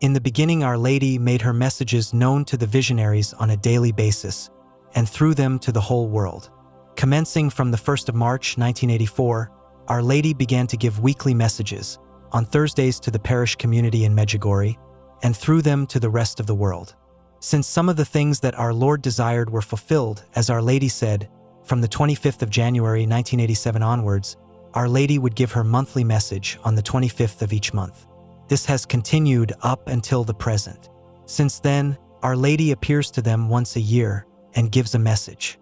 In the beginning, Our Lady made her messages known to the visionaries on a daily basis, and through them to the whole world. Commencing from the 1st of March 1984, Our Lady began to give weekly messages, on Thursdays to the parish community in Medjugorje, and through them to the rest of the world. Since some of the things that our Lord desired were fulfilled, as Our Lady said, from the 25th of January 1987 onwards, Our Lady would give her monthly message on the 25th of each month. This has continued up until the present. Since then, Our Lady appears to them once a year and gives a message.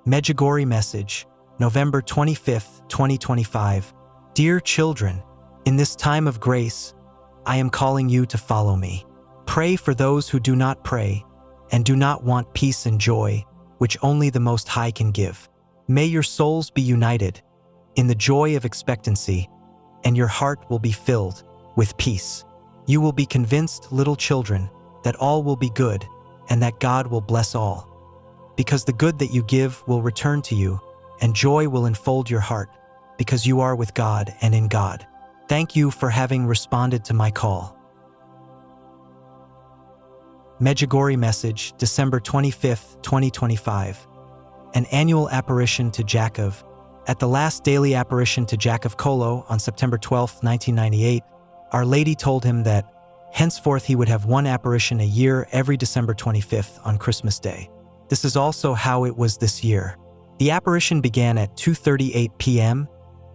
Medjugorje Message, November 25, 2025. Dear children, in this time of grace, I am calling you to follow me. Pray for those who do not pray and do not want peace and joy, which only the Most High can give. May your souls be united in the joy of expectancy, and your heart will be filled with peace. You will be convinced, little children, that all will be good and that God will bless all. Because the good that you give will return to you, and joy will enfold your heart, because you are with God and in God. Thank you for having responded to my call. Medjugorje Message, December 25, 2025. An annual apparition to Jakov. At the last daily apparition to Jakov Kolo on September 12, 1998, Our Lady told him that henceforth he would have one apparition a year every December 25th on Christmas Day. This is also how it was this year. The apparition began at 2:38 p.m.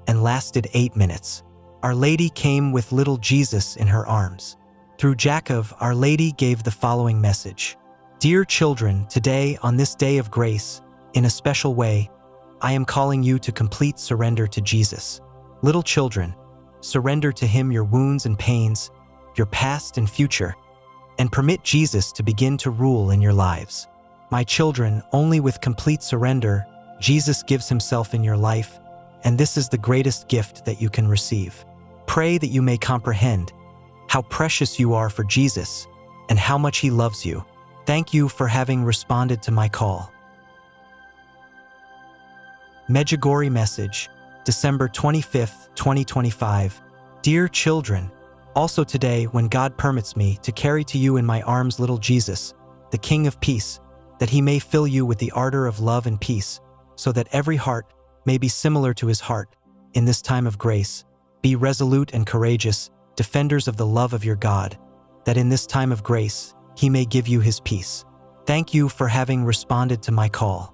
and lasted 8 minutes. Our Lady came with little Jesus in her arms. Through Jakov, Our Lady gave the following message. Dear children, today, on this day of grace, in a special way, I am calling you to complete surrender to Jesus. Little children, surrender to Him your wounds and pains, your past and future, and permit Jesus to begin to rule in your lives. My children, only with complete surrender, Jesus gives Himself in your life, and this is the greatest gift that you can receive. Pray that you may comprehend how precious you are for Jesus and how much He loves you. Thank you for having responded to my call. Medjugorje Message, December 25, 2025. Dear children, also today, when God permits me to carry to you in my arms little Jesus, the King of Peace, that He may fill you with the ardor of love and peace, so that every heart may be similar to His heart. In this time of grace, be resolute and courageous, defenders of the love of your God, that in this time of grace, He may give you His peace. Thank you for having responded to my call.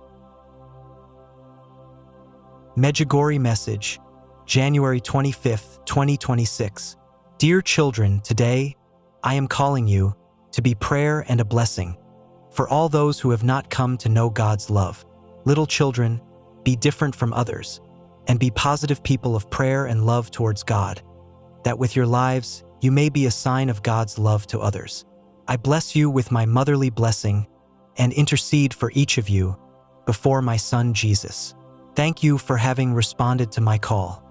Medjugorje Message, January 25, 2026. Dear children, today, I am calling you to be prayer and a blessing for all those who have not come to know God's love. Little children, be different from others, and be positive people of prayer and love towards God, that with your lives you may be a sign of God's love to others. I bless you with my motherly blessing and intercede for each of you before my Son Jesus. Thank you for having responded to my call.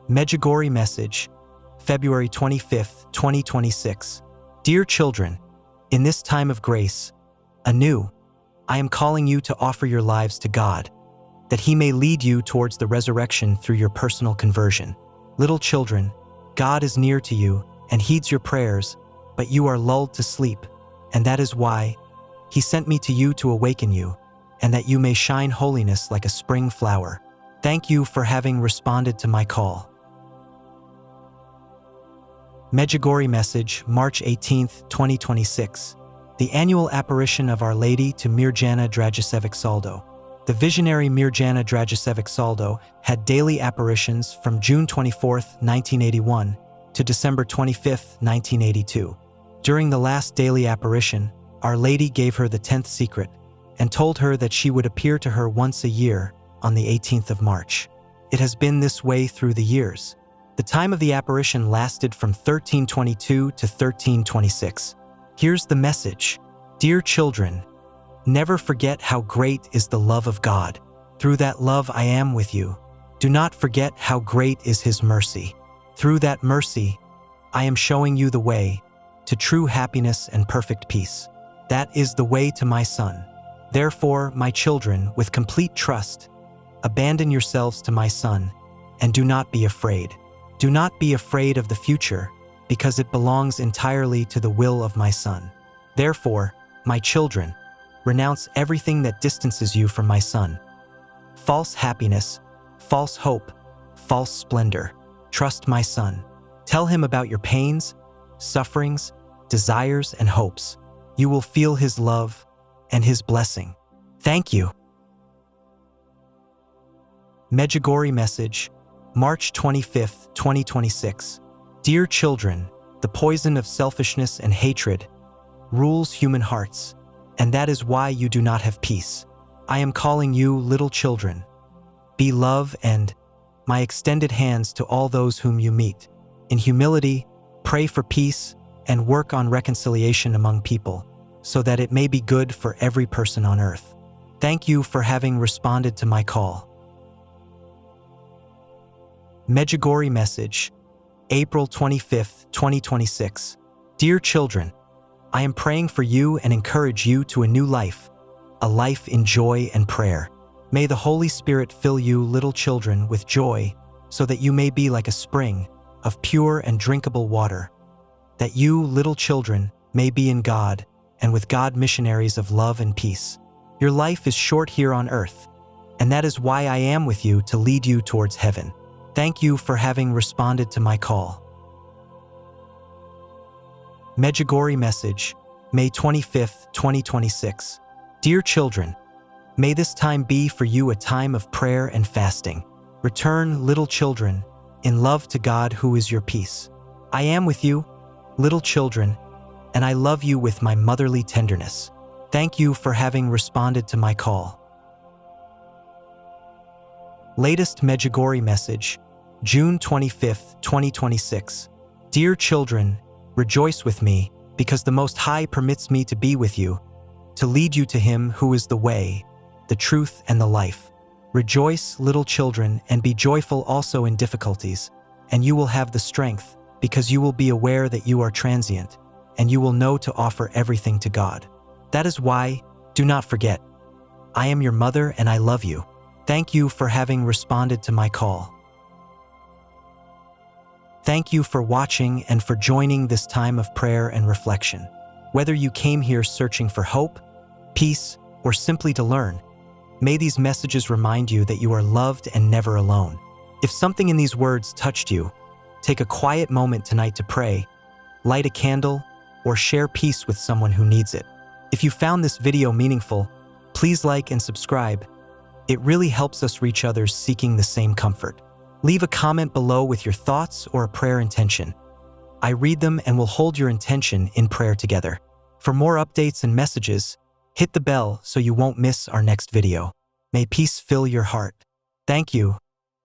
Medjugorje Message, February 25, 2026. Dear children, in this time of grace, anew, I am calling you to offer your lives to God, that He may lead you towards the resurrection through your personal conversion. Little children, God is near to you and heeds your prayers, but you are lulled to sleep, and that is why He sent me to you to awaken you, and that you may shine holiness like a spring flower. Thank you for having responded to my call. Medjugorje Message, March 18, 2026. The annual apparition of Our Lady to Mirjana Dragicevic Saldo. The visionary Mirjana Dragicevic Saldo had daily apparitions from June 24, 1981 to December 25, 1982. During the last daily apparition, Our Lady gave her the 10th secret and told her that she would appear to her once a year on the 18th of March. It has been this way through the years. The time of the apparition lasted from 1322 to 1326. Here's the message. Dear children, never forget how great is the love of God. Through that love I am with you. Do not forget how great is His mercy. Through that mercy, I am showing you the way to true happiness and perfect peace. That is the way to my Son. Therefore, my children, with complete trust, abandon yourselves to my Son, and do not be afraid. Do not be afraid of the future, because it belongs entirely to the will of my Son. Therefore, my children, renounce everything that distances you from my Son. False happiness, false hope, false splendor. Trust my Son. Tell him about your pains, sufferings, desires, and hopes. You will feel his love and his blessing. Thank you. Medjugorje message, March 25, 2026. Dear children, the poison of selfishness and hatred rules human hearts, and that is why you do not have peace. I am calling you little children. Be love and my extended hands to all those whom you meet. In humility, pray for peace and work on reconciliation among people, so that it may be good for every person on earth. Thank you for having responded to my call. Medjugorje message, April 25, 2026. Dear children, I am praying for you and encourage you to a new life, a life in joy and prayer. May the Holy Spirit fill you, little children, with joy, so that you may be like a spring of pure and drinkable water, that you, little children, may be in God, and with God missionaries of love and peace. Your life is short here on earth, and that is why I am with you to lead you towards heaven. Thank you for having responded to my call. Medjugorje message, May 25, 2026. Dear children, may this time be for you a time of prayer and fasting. Return, little children, in love to God who is your peace. I am with you, little children, and I love you with my motherly tenderness. Thank you for having responded to my call. Latest Medjugorje message, June 25, 2026. Dear children, rejoice with me, because the Most High permits me to be with you, to lead you to Him who is the way, the truth, and the life. Rejoice, little children, and be joyful also in difficulties, and you will have the strength, because you will be aware that you are transient, and you will know to offer everything to God. That is why, do not forget, I am your mother and I love you. Thank you for having responded to my call. Thank you for watching and for joining this time of prayer and reflection. Whether you came here searching for hope, peace, or simply to learn, may these messages remind you that you are loved and never alone. If something in these words touched you, take a quiet moment tonight to pray, light a candle, or share peace with someone who needs it. If you found this video meaningful, please like and subscribe. It really helps us reach others seeking the same comfort. Leave a comment below with your thoughts or a prayer intention. I read them and will hold your intention in prayer together. For more updates and messages, hit the bell so you won't miss our next video. May peace fill your heart. Thank you,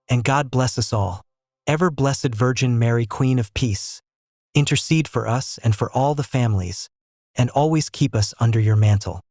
and God bless us all. Ever Blessed Virgin Mary, Queen of Peace, intercede for us and for all the families, and always keep us under your mantle.